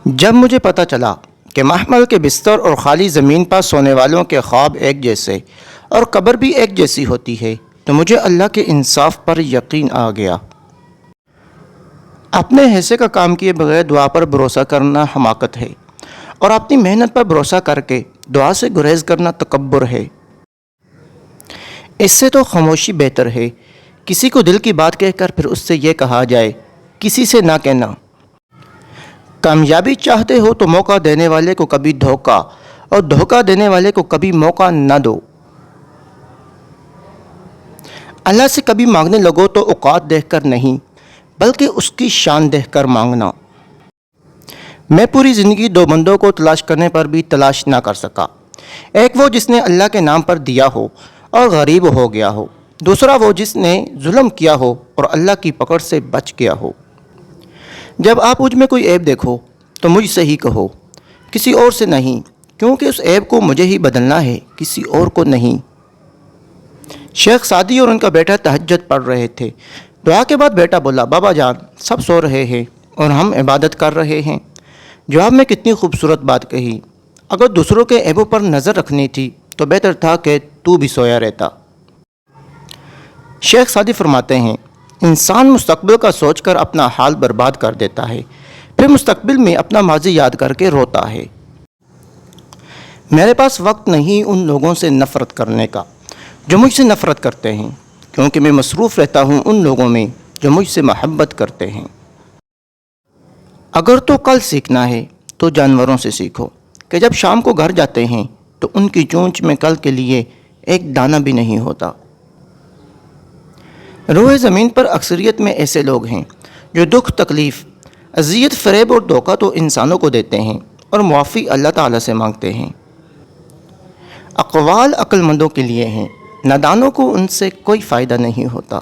جب مجھے پتہ چلا کہ محمل کے بستر اور خالی زمین پر سونے والوں کے خواب ایک جیسے اور قبر بھی ایک جیسی ہوتی ہے تو مجھے اللہ کے انصاف پر یقین آ گیا۔ اپنے حصے کا کام کیے بغیر دعا پر بھروسہ کرنا حماقت ہے، اور اپنی محنت پر بھروسہ کر کے دعا سے گریز کرنا تکبر ہے۔ اس سے تو خاموشی بہتر ہے۔ کسی کو دل کی بات کہہ کر پھر اس سے یہ کہا جائے، کسی سے نہ کہنا۔ کامیابی چاہتے ہو تو موقع دینے والے کو کبھی دھوکہ اور دھوکہ دینے والے کو کبھی موقع نہ دو۔ اللہ سے کبھی مانگنے لگو تو اوقات دیکھ کر نہیں، بلکہ اس کی شان دیکھ کر مانگنا۔ میں پوری زندگی دو بندوں کو تلاش کرنے پر بھی تلاش نہ کر سکا، ایک وہ جس نے اللہ کے نام پر دیا ہو اور غریب ہو گیا ہو، دوسرا وہ جس نے ظلم کیا ہو اور اللہ کی پکڑ سے بچ گیا ہو۔ جب آپ مجھ میں کوئی عیب دیکھو تو مجھ سے ہی کہو، کسی اور سے نہیں، کیونکہ اس عیب کو مجھے ہی بدلنا ہے، کسی اور کو نہیں۔ شیخ سعدی اور ان کا بیٹا تہجد پڑھ رہے تھے۔ دعا کے بعد بیٹا بولا، بابا جان سب سو رہے ہیں اور ہم عبادت کر رہے ہیں۔ جواب میں کتنی خوبصورت بات کہی۔ اگر دوسروں کے عیبوں پر نظر رکھنی تھی تو بہتر تھا کہ تو بھی سویا رہتا۔ شیخ سعدی فرماتے ہیں، انسان مستقبل کا سوچ کر اپنا حال برباد کر دیتا ہے، پھر مستقبل میں اپنا ماضی یاد کر کے روتا ہے۔ میرے پاس وقت نہیں ان لوگوں سے نفرت کرنے کا جو مجھ سے نفرت کرتے ہیں، کیونکہ میں مصروف رہتا ہوں ان لوگوں میں جو مجھ سے محبت کرتے ہیں۔ اگر تو کل سیکھنا ہے تو جانوروں سے سیکھو کہ جب شام کو گھر جاتے ہیں تو ان کی چونچ میں کل کے لیے ایک دانہ بھی نہیں ہوتا۔ روئے زمین پر اکثریت میں ایسے لوگ ہیں جو دکھ، تکلیف، اذیت، فریب اور دھوکہ تو انسانوں کو دیتے ہیں اور معافی اللہ تعالیٰ سے مانگتے ہیں۔ اقوال عقل مندوں کے لیے ہیں، نادانوں کو ان سے کوئی فائدہ نہیں ہوتا۔